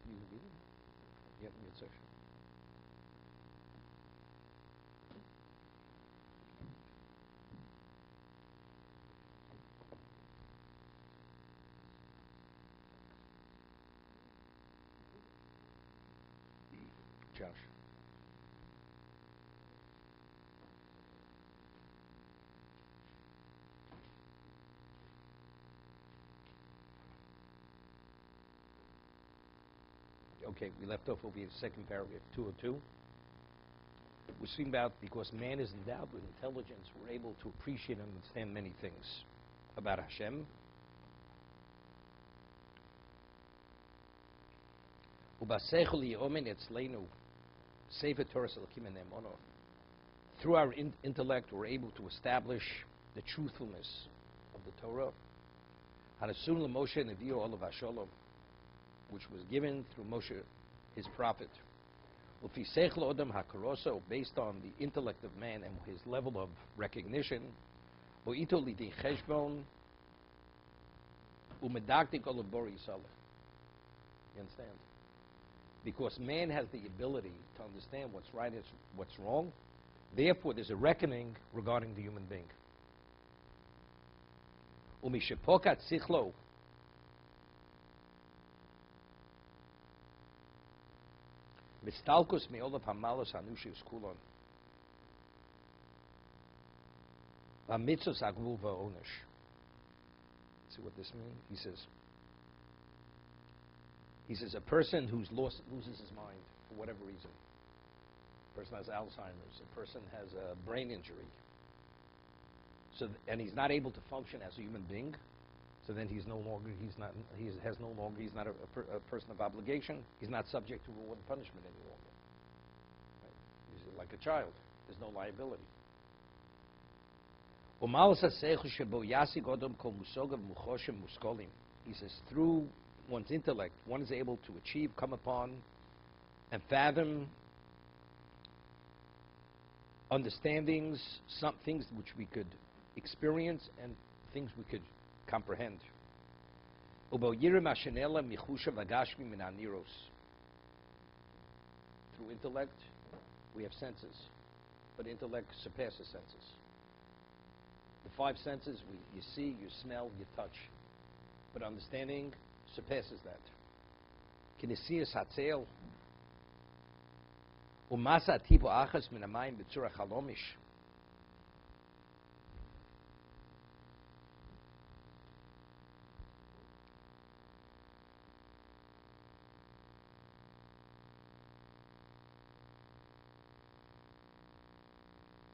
You read it? Yep, mid section. Josh. Okay, we left off over here, second paragraph, 202. We're speaking about because man is endowed with intelligence, we're able to appreciate and understand many things about Hashem. Through our intellect, we're able to establish the truthfulness of the Torah, which was given through Moshe, his prophet. Based on the intellect of man and his level of recognition, you understand? Because man has the ability to understand what's right and what's wrong, therefore there's a reckoning regarding the human being. Mistalkus me'olav hamalos hanushis kulon. V'mitzvos hagvul v'onish. See what this means? He says a person who's loses his mind for whatever reason. A person has Alzheimer's. A person has a brain injury. And he's not able to function as a human being. So then he's not a person of obligation. He's not subject to reward and punishment any longer. Right? He's like a child. There's no liability. He says through one's intellect, one is able to achieve, come upon, and fathom understandings, some things which we could experience and things we could comprehend. Through intellect, we have senses, but intellect surpasses senses. The five senses, you see, you smell, you touch, but understanding surpasses that. Kinesias hatzel, umasa tipo achas min hamayim b'tzura chalomish.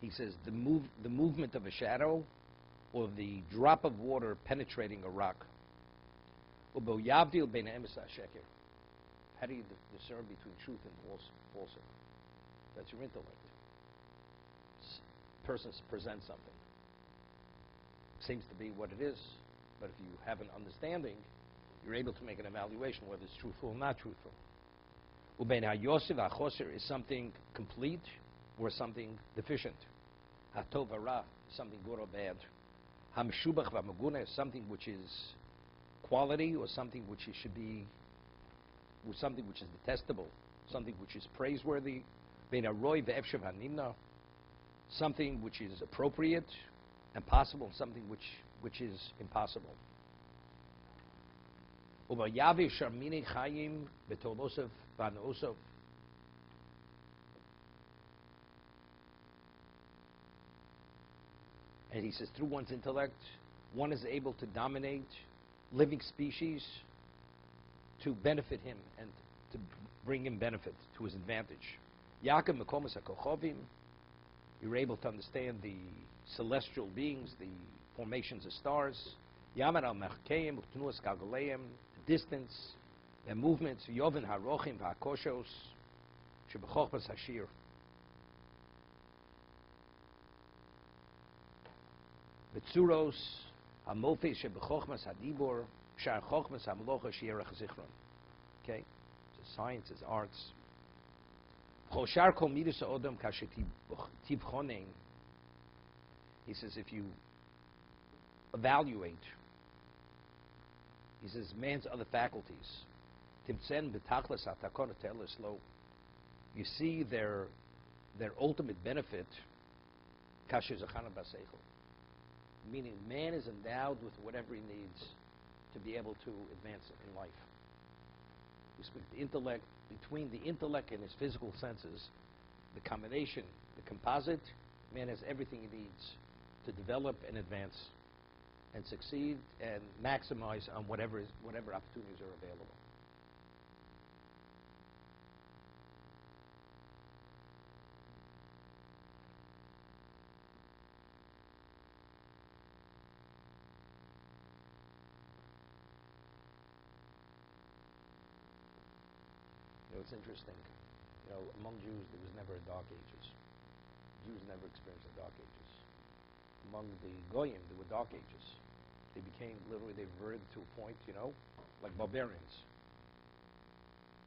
He says the movement of a shadow or the drop of water penetrating a rock. How do you discern between truth and falsehood? That's your intellect. Person presents something. Seems to be what it is, but if you have an understanding, you're able to make an evaluation whether it's truthful or not truthful. Is something complete or something deficient. Hatov hara, something good or bad. Hamshubach v'maguna is something which is quality or something which should be, or something which is detestable, something which is praiseworthy. Bein haroy ve'efshav hanimna, something which is appropriate and possible, and something which is impossible. Uvayavi sharmini chayim betolosov v'anoosov. And he says through one's intellect, one is able to dominate living species to benefit him and to bring him benefit to his advantage. Yaakov Mekomas HaKochovim, you're able to understand the celestial beings, the formations of stars. Yamar al-Mechkeim, Utnuas Galgaleim, the distance, their movements. Yovin HaRochim VaKoshos, Shebechochmas Hashir. Betzuros, Hamofes Shebechochmas Hadibor, Shar Chochmas Hamlocha Shierach Zichron. Okay? So science is arts. Choshar Kol Midas Odom Kashetibchonein. He says if you evaluate, he says man's other faculties, Timtsen b'tachlis hatakon telis lo. You see their ultimate benefit, kasher zachana baseichel. Meaning man is endowed with whatever he needs to be able to advance in life. We speak the intellect, between the intellect and his physical senses, the combination, the composite, man has everything he needs to develop and advance and succeed and maximize on whatever opportunities are available. It's interesting. Among Jews, there was never a dark ages. Jews never experienced the dark ages. Among the Goyim, there were dark ages. They became literally, they reverted to a point, like barbarians.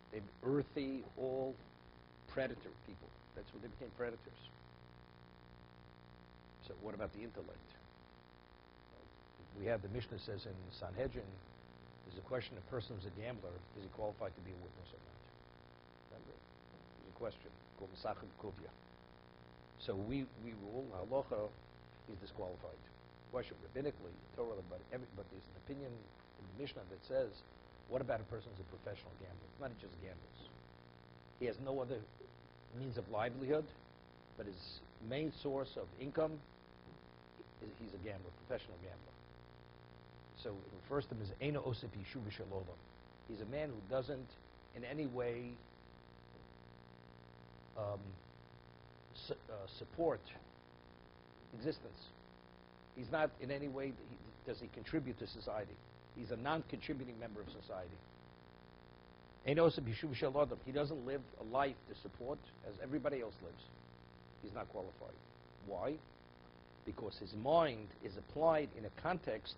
They were earthy, all predator people. That's what they became, predators. So what about the intellect? We have the Mishnah says in Sanhedrin, there's a question: a person who's a gambler, is he qualified to be a witness or not? There's a question called Masachet Kuvya. So we rule halacha, he's disqualified. Question rabbinically, Torah, but there's an opinion in the Mishnah that says, what about a person who's a professional gambler? Not just gambles. He has no other means of livelihood, but his main source of income is he's a gambler, professional gambler. So it refers to him as Eino Osip Yeshuv Shalom. He's a man who doesn't in any way support existence. He's not in any way, does he contribute to society. He's a non-contributing member of society. Eino Osip Yeshuv Shalom. He doesn't live a life to support as everybody else lives. He's not qualified. Why? Because his mind is applied in a context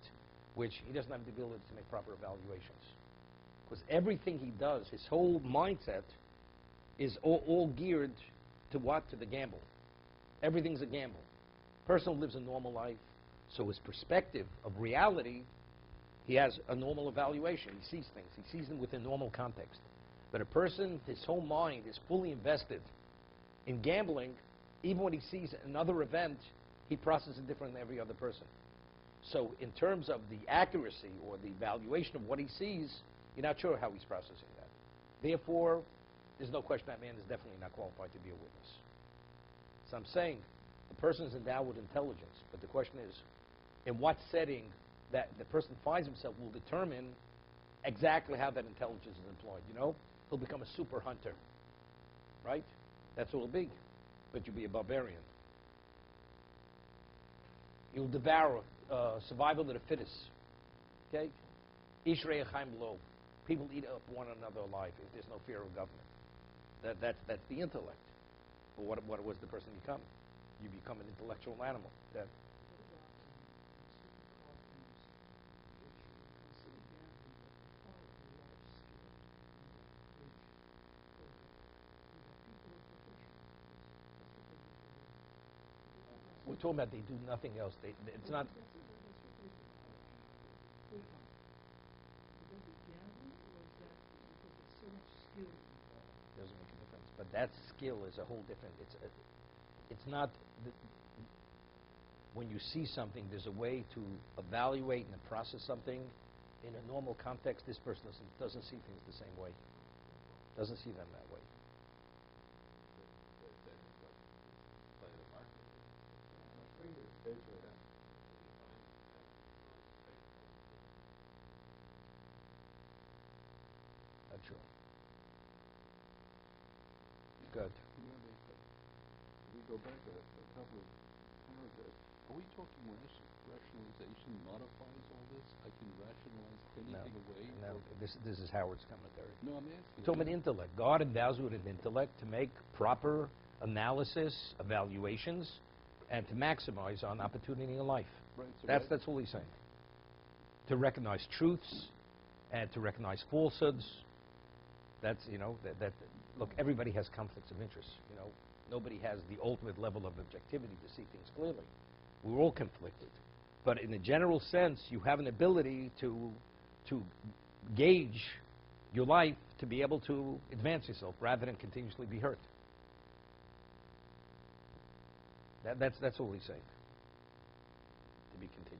which he doesn't have the ability to make proper evaluations. Because everything he does, his whole mindset, is all geared to what? To the gamble. Everything's a gamble. Person lives a normal life, so his perspective of reality, he has a normal evaluation. He sees things. He sees them within normal context. But a person, his whole mind is fully invested in gambling. Even when he sees another event, he processes it different than every other person. So in terms of the accuracy or the evaluation of what he sees, you're not sure how he's processing that. Therefore, there's no question that man is definitely not qualified to be a witness. So I'm saying the person is endowed with intelligence, but the question is, in what setting that the person finds himself will determine exactly how that intelligence is employed. He'll become a super hunter, right? That's what he'll be. But you'll be a barbarian. You'll devour survival of the fittest. Okay? Ishrei Chaim Lo. People eat up one another alive if there's no fear of government. That's the intellect. But what was the person become? You become an intellectual animal. We're talking about they do nothing else. It's not. Doesn't make a difference. But that skill is a whole different. It's not. When you see something, there's a way to evaluate and process something. In a normal context, this person doesn't see things the same way. Doesn't see them that way. That's true. Good. We go back a couple of paragraphs. Are we talking rationalization modifies all this? I can rationalize anything away? No, this is Howard's commentary. No, I'm asking. We're talking about intellect. God endows you with an intellect to make proper analysis, evaluations, and to maximize on opportunity in life. Right, so That's all he's saying. To recognize truths and to recognize falsehoods. That's, look, everybody has conflicts of interest, Nobody has the ultimate level of objectivity to see things clearly. We're all conflicted. But in a general sense, you have an ability to gauge your life to be able to advance yourself rather than continuously be hurt. That's all he's saying. To be continued.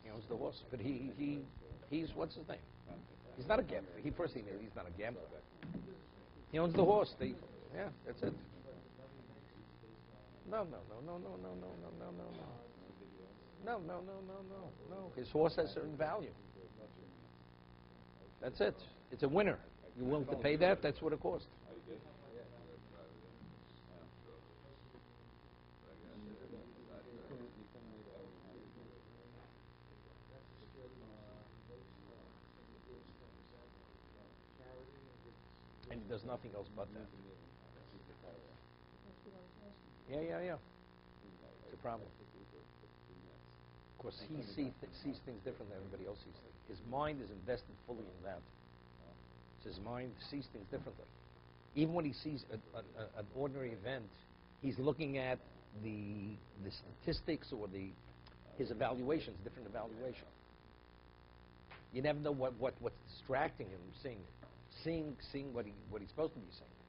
He owns the horse, but he's what's his name? He's not a gambler. He's not a gambler. He owns the horse. Yeah, that's it. No. His horse has certain value. That's it. It's a winner. You're willing to pay that? That's what it costs. And he does nothing else but that. Yeah. It's a problem. Of course, he sees things different than everybody else sees things. His mind is invested fully in that. So his mind sees things differently. Even when he sees an ordinary event, he's looking at the statistics or his evaluations, different evaluation. You never know what's distracting him from seeing what he's supposed to be seeing.